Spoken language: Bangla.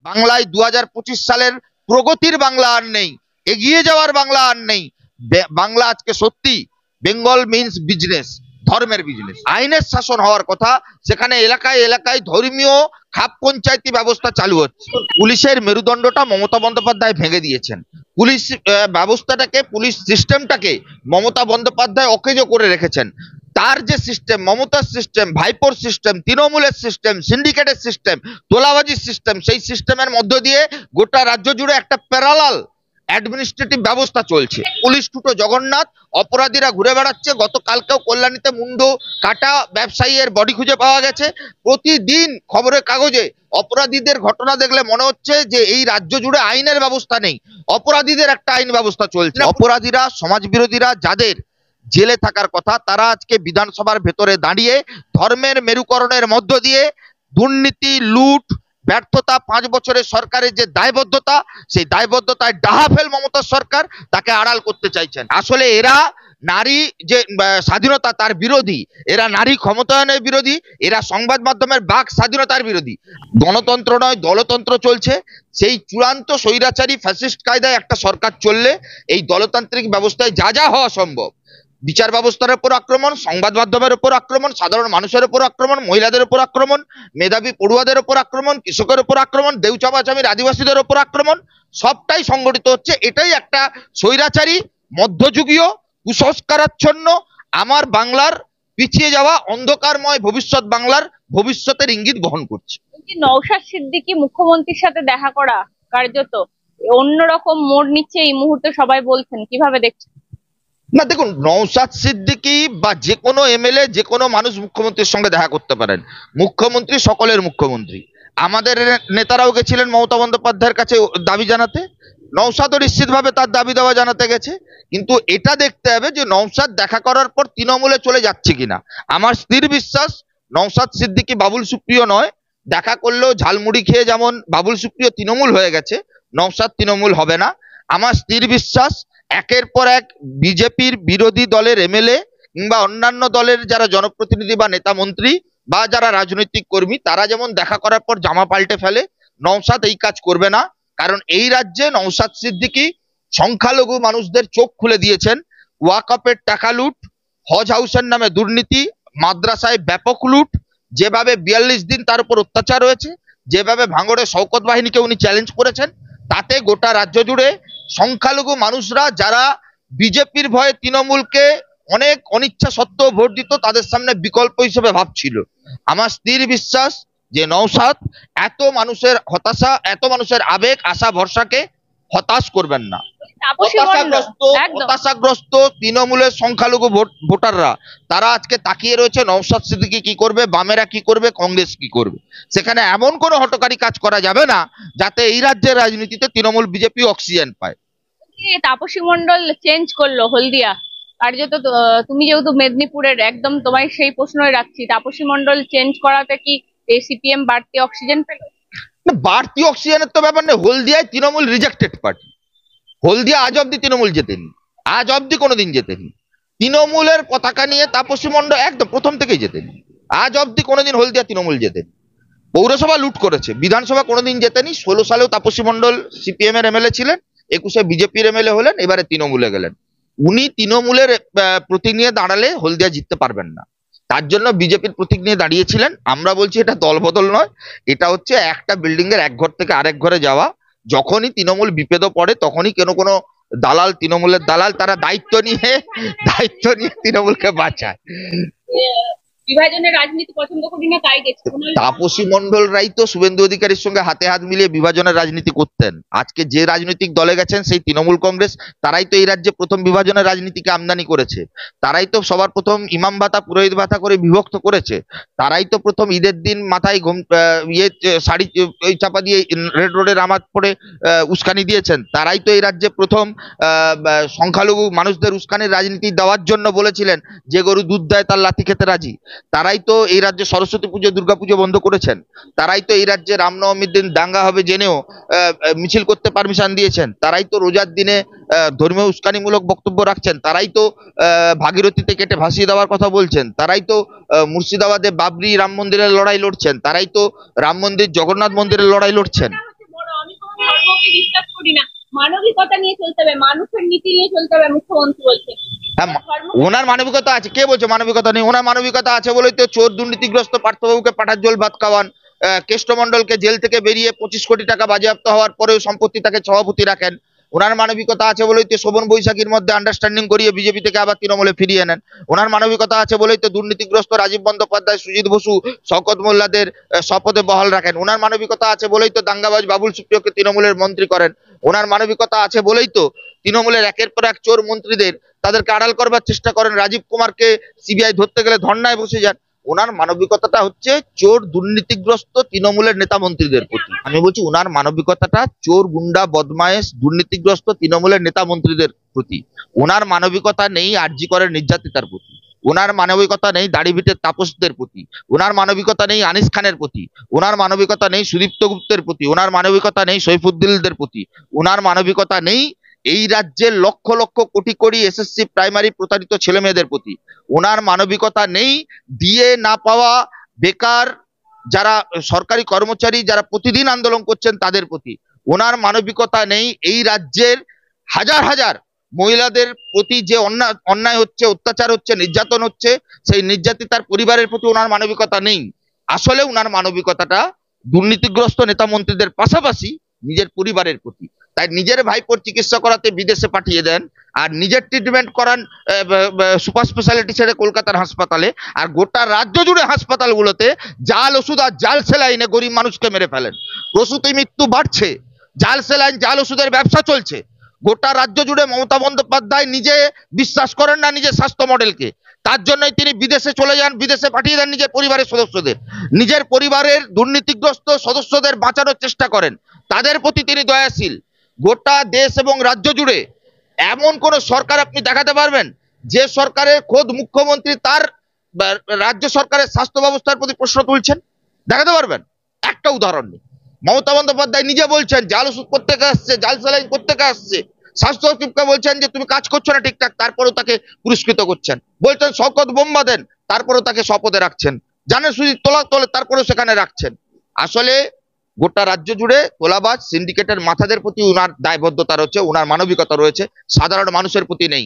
বাংলায় 2025 সালের প্রগতির বাংলা আর নেই, এগিয়ে যাওয়ার বাংলা আর নেই। বাংলা আজকে সত্যি বেঙ্গল মিন্স বিজনেস, ধর্মের বিজনেস। আইনের শাসন হওয়ার কথা, সেখানে এলাকায় এলাকায় ধর্মীয় খাপ পঞ্চায়েতি ব্যবস্থা চালু হচ্ছে। পুলিশের মেরুদণ্ডটা মমতা বন্দ্যোপাধ্যায় ভেঙে দিয়েছেন। পুলিশ ব্যবস্থাটাকে, পুলিশ সিস্টেমটাকে মমতা বন্দ্যোপাধ্যায় অকেজো করে রেখেছেন। তার যে সিস্টেম, মমতার সিস্টেম, ভাইপোর সিস্টেম, তৃণমূলের সিস্টেম, সিন্ডিকেটের সিস্টেম, তোলাবাজির সিস্টেম, সেই সিস্টেমের মধ্য দিয়ে গোটা রাজ্য জুড়ে একটা প্যারালাল অ্যাডমিনিস্ট্রেটিভ ব্যবস্থা চলছে। পুলিশ টুটো জগন্নাথ, অপরাধীরা ঘুরে বেড়াচ্ছে। গতকালকেও কল্যাণীতে মুন্ডু কাটা ব্যবসায়ীর বডি খুঁজে পাওয়া গেছে। প্রতিদিন খবরের কাগজে অপরাধীদের ঘটনা দেখলে মনে হচ্ছে যে এই রাজ্য জুড়ে আইনের ব্যবস্থা নেই, অপরাধীদের একটা আইন ব্যবস্থা চলছে। অপরাধীরা, সমাজ বিরোধীরা যাদের জেলে থাকার কথা, তারা আজকে বিধানসভার ভেতরে দাঁড়িয়ে ধর্মের মেরুকরণের মধ্য দিয়ে দুর্নীতি, লুট, ব্যর্থতা, 5 বছরের সরকারের যে দায়বদ্ধতা, সেই দায়বদ্ধতায় ডাহাফেল মমতার সরকার তাকে আড়াল করতে চাইছেন। আসলে এরা নারী যে স্বাধীনতা তার বিরোধী, এরা নারী ক্ষমতায়নের বিরোধী, এরা সংবাদ মাধ্যমের বাক স্বাধীনতার বিরোধী। গণতন্ত্র নয়, দলতন্ত্র চলছে। সেই চূড়ান্ত স্বৈরাচারী ফ্যাসিস্ট কায়দায় একটা সরকার চললে এই দলতান্ত্রিক ব্যবস্থায় যা যা হওয়া সম্ভব, বিচার ব্যবস্থার উপর আক্রমণ, সংবাদ মাধ্যমের উপর আক্রমণ, সাধারণ মানুষের উপর আক্রমণ, মহিলাদের উপর আক্রমণ, মেধাবী পড়ুয়াদের উপর আক্রমণ, কৃষকের উপর আক্রমণ, দেউচাপাচামির আদিবাসীদের উপর আক্রমণ, সবটাই সংগঠিত হচ্ছে। এটাই একটা স্বৈরাচারী, মধ্যযুগীয়, কুসংস্কারাচ্ছন্ন, আমার বাংলার পিছিয়ে যাওয়া অন্ধকারময় ভবিষ্যৎ, বাংলার ভবিষ্যতের ইঙ্গিত বহন করছে। নওশাদ সিদ্দিকী মুখ্যমন্ত্রীর সাথে দেখা করা কার্যত অন্যরকম মোড় নিচ্ছে এই মুহূর্তে সবাই বলছেন, কিভাবে দেখছেন? না দেখুন, নওশাদ সিদ্দিকী বা যে কোনো এমএলএ, যে কোনো মানুষ মুখ্যমন্ত্রীর সঙ্গে দেখা করতে পারেন। মুখ্যমন্ত্রী সকলের মুখ্যমন্ত্রী। আমাদের নেতারাও গেছিলেন মমতা বন্দ্যোপাধ্যায়ের কাছে দাবি জানাতে, নওশাদও নিশ্চিতভাবে তার দাবি দেওয়া জানাতে গেছে। কিন্তু এটা দেখতে হবে যে নওশাদ দেখা করার পর তৃণমূলে চলে যাচ্ছে কিনা। আমার স্থির বিশ্বাস নওশাদ সিদ্দিকী বাবুল সুপ্রিয় নয়। দেখা করলেও ঝালমুড়ি খেয়ে যেমন বাবুল সুপ্রিয় তৃণমূল হয়ে গেছে, নওশাদ তৃণমূল হবে না। আমার স্থির বিশ্বাস একের পর এক বিজেপির বিরোধী দলের এমএলএ কিংবা অন্যান্য দলের যারা জনপ্রতিনিধি বা নেতা মন্ত্রী বা যারা রাজনৈতিক কর্মী, তারা যেমন দেখা করার পর জামা পাল্টে ফেলে, নওশাদ এই কাজ করবে না। কারণ এই রাজ্যে নওশাদ সিদ্দিকী সংখ্যালঘু মানুষদের চোখ খুলে দিয়েছেন। ওয়াকফের টাকা লুট, হজ হাউসের নামে দুর্নীতি, মাদ্রাসায় ব্যাপক লুট, যেভাবে 42 দিন তার উপর অত্যাচার হয়েছে, যেভাবে ভাঙড়ে শওকত বাহিনীকে উনি চ্যালেঞ্জ করেছেন, তাতে গোটা রাজ্য জুড়ে সংখ্যালঘু মানুষরা যারা বিজেপির ভয়ে তৃণমূলকে অনেক অনিচ্ছা সত্ত্বেও ভোট দিত, তাদের সামনে বিকল্প হিসেবে ভাবছিল। আমার স্থির বিশ্বাস যে নওশাদ এত মানুষের হতাশা, এত মানুষের আবেগ, আশা, ভরসাকে হতাশ করবেন না। হতাশাগ্রস্ত তৃণমূলের সংখ্যালঘু ভোটাররা তারা আজকে তাকিয়ে রয়েছে নওশাদ সিদ্দিকী কি করবে, বামেরা কি করবে, কংগ্রেস কি করবে। সেখানে এমন কোনো হঠকারী কাজ করা যাবে না যাতে এই রাজ্যের রাজনীতিতে তৃণমূল বিজেপি অক্সিজেন পায়। তাপসী মণ্ডল চেঞ্জ করলো হলদিয়া কার্যত। তুমি যেহেতু মেদিনীপুরের, একদম তোমায় সেই প্রশ্নই রাখছি, তাপসী মণ্ডল চেঞ্জ করাতে কি সিপিএম বাড়তি অক্সিজেন পেল? না, বাড়তি অক্সিজেনের তো ব্যাপার নেই। হলদিয়ায় তৃণমূল রিজেক্টেড পার্টি। হলদিয়া আজ অব্দি তৃণমূল জেতেনি, আজ অব্দি কোনোদিন জেতেনি। তৃণমূলের পতাকা নিয়ে তাপসী মণ্ডল একদম প্রথম থেকেই জেতেনি। আজ অব্দি কোনোদিন হলদিয়া তৃণমূল জেতেনি। পৌরসভা লুট করেছে, বিধানসভা কোনোদিন জেতেনি। 16 সালেও তাপসী মণ্ডল সিপিএম এর এমএলএ ছিলেন, 21-এ বিজেপির এমএলএ হলেন, এবারে তৃণমূলে গেলেন। উনি তৃণমূলের প্রতীক নিয়ে দাঁড়ালে হলদিয়া জিততে পারবেন না, তার জন্য বিজেপির প্রতীক নিয়ে দাঁড়িয়েছিলেন। আমরা বলছি এটা দলবদল নয়, এটা হচ্ছে একটা বিল্ডিং এর এক ঘর থেকে আরেক ঘরে যাওয়া। যখনই তৃণমূল বিপদে পড়ে তখনই কোনো দালাল, তৃণমূলের দালাল, তারা দায়িত্ব নিয়ে তৃণমূলকে বাঁচায়। বিভাজনের রাজনীতি পছন্দ করি না, তাই গেছে। তাপসী মণ্ডলরাই তো শুভেন্দু অধিকারীর সঙ্গে হাতে হাত মিলিয়ে বিভাজনের রাজনীতি করতেন। আজকে যে রাজনৈতিক দলে গেছেন সেই তৃণমূল কংগ্রেস, তারাই তো এই রাজ্যে প্রথম বিভাজনের রাজনীতিকে আমদানি করেছে। তারাই তো সবার প্রথম ইমাম ভাতা, পুরোহিত ভাতা করে বিভক্ত করেছে। তারাই তো প্রথম ঈদের দিন মাথায় শাড়ি চাপা দিয়ে রেড রোডে নামাজ পড়ে উস্কানি দিয়েছেন। তারাই তো এই রাজ্যে প্রথম সংখ্যালঘু মানুষদের উস্কানির রাজনীতি দেওয়ার জন্য বলেছিলেন যে গরু দুধ দেয় তার লাথি খেতে রাজি। তারাই তো এই রাজ্যে সরস্বতী পুজো, দুর্গাপুজো বন্ধ করেছেন। তারাই তো এই রাজ্যে রামনবমীর দিন দাঙ্গা হবে জেনেও মিছিল করতে পারমিশন দিয়েছেন। তারাই তো রোজার দিনে ধর্মীয় উস্কানিমূলক বক্তব্য রাখছেন। তারাই তো ভাগীরথীতে কেটে ভাসিয়ে দেওয়ার কথা বলছেন। তারাই তো মুর্শিদাবাদে বাবরি রাম মন্দিরের লড়াই লড়ছেন। তারাই তো রাম মন্দির, জগন্নাথ মন্দিরের লড়াই লড়ছেন। ধর্মকে বিশ্বাস করি না, মানবিকতা নিয়ে চলতে হবে, মানুষের নীতি নিয়ে চলতে হবে, মুখ্যমন্ত্রী বলছে। হ্যাঁ, ওনার মানবিকতা আছে, কে বলছে মানবিকতা নেই? ওনার মানবিকতা আছে বলেই তো চোর দুর্নীতিগ্রস্ত পার্থবাবুকে পাঠার জল ভাত খাওয়ান, কেষ্টমন্ডলকে জেল থেকে বেরিয়ে 25 কোটি টাকা বাজেয়াপ্ত হওয়ার পরেও সম্পত্তি তাকে সভাপতি রাখেন। ওনার মানবিকতা আছে বলেই তো শোভন বৈশাখীর মধ্যে আন্ডারস্ট্যান্ডিং করিয়ে বিজেপি থেকে আবার তৃণমূলে ফিরিয়ে নেন। ওনার মানবিকতা আছে বলেই তো দুর্নীতিগ্রস্ত রাজীব বন্দ্যোপাধ্যায়, সুজিত বসু, শওকত মোল্লাদের শপথে বহাল রাখেন। ওনার মানবিকতা আছে বলেই তো দাঙ্গাবাজ বাবুল সুপ্রিয়কে তৃণমূলের মন্ত্রী করেন। ওনার মানবিকতা আছে বলেই তো তৃণমূলের একের পর এক চোর মন্ত্রীদের তাদেরকে আড়াল করবার চেষ্টা করেন। রাজীব কুমারকে সিবিআই ধরতে গেলে ধর্নায় বসে যান। ওনার মানবিকতাটা হচ্ছে চোর দুর্নীতিগ্রস্ত তৃণমূলের নেতা মন্ত্রীদের প্রতি। আমি বলছি ওনার মানবিকতাটা চোর, গুন্ডা, বদমায়েশ, দুর্নীতিগ্রস্ত তৃণমূলের নেতা মন্ত্রীদের প্রতি। ওনার মানবিকতা নেই আরজি করের নির্যাতিতার প্রতি। ওনার মানবিকতা নেই দাড়িভিটের তাপসদের প্রতি। ওনার মানবিকতা নেই আনিস খানের প্রতি। ওনার মানবিকতা নেই সুদীপ্ত গুপ্তের প্রতি। ওনার মানবিকতা নেই সৈফুদ্দিনদের প্রতি। ওনার মানবিকতা নেই এই রাজ্যের লক্ষ লক্ষ কোটি কোটি এসএসসি প্রাইমারি প্রতারিত ছেলে মেয়েদের প্রতি। ওনার মানবিকতা নেই ডিএ না পাওয়া বেকার যারা সরকারি কর্মচারী যারা প্রতিদিন আন্দোলন করছেন তাদের প্রতি। ওনার মানবিকতা নেই এই রাজ্যের হাজার হাজার মহিলাদের প্রতি যে অন্যায় হচ্ছে, অত্যাচার হচ্ছে, নির্যাতন হচ্ছে, সেই নির্যাতিতার পরিবারের প্রতি ওনার মানবিকতা নেই। আসলে ওনার মানবিকতাটা দুর্নীতিগ্রস্ত নেতা মন্ত্রীদের পাশাপাশি নিজের পরিবারের প্রতি। তাই নিজের ভাইপোর চিকিৎসা করাতে বিদেশে পাঠিয়ে দেন, আর নিজের ট্রিটমেন্ট করান সুপার স্পেশালিটি ছেড়ে কলকাতার হাসপাতালে, আর গোটা রাজ্য জুড়ে হাসপাতালগুলোতে জাল ওষুধ আর জাল সেলাইনে গরিব মানুষকে মেরে ফেলেন। প্রসূতি মৃত্যু বাড়ছে, জাল সেলাইন জাল ওষুধের ব্যবসা চলছে। গোটা রাজ্য জুড়ে মমতা বন্দ্যোপাধ্যায় নিজে বিশ্বাস করেন না নিজের স্বাস্থ্য মডেলকে, তার জন্যই তিনি বিদেশে চলে যান, বিদেশে পাঠিয়ে দেন নিজের পরিবারের সদস্যদের। নিজের পরিবারের দুর্নীতিগ্রস্ত সদস্যদের বাঁচানোর চেষ্টা করেন, তাদের প্রতি তিনি দয়াশীল। গোটা দেশ এবং রাজ্য জুড়ে এমন কোন সরকার আপনি দেখাতে পারবেন যে সরকারের খোদ মুখ্যমন্ত্রী তার রাজ্য সরকারের স্বাস্থ্য ব্যবস্থার প্রতি প্রশ্ন তুলছেন? দেখাতে পারবেন? একটা উদাহরণ নেই। মমতা বন্দ্যোপাধ্যায় নিজে বলছেন জাল ওষুধ প্রত্যেকে আসছে, জাল স্যালাইন প্রত্যেকে আসছে। স্বাস্থ্য সচিবকে বলছেন যে তুমি কাজ করছো না ঠিকঠাক, তারপরেও তাকে পুরস্কৃত করছেন। বলছেন শওকত বোম্বা দেন, তারপরেও তাকে শপথে রাখছেন। জানেন সুজিত তোলে, তারপরেও সেখানে রাখছেন। আসলে গোটা রাজ্য জুড়ে তোলাবাজ সিন্ডিকেটের মাথাদের প্রতি ওনার দায়বদ্ধতা রয়েছে, ওনার মানবিকতা রয়েছে, সাধারণ মানুষের প্রতি নেই।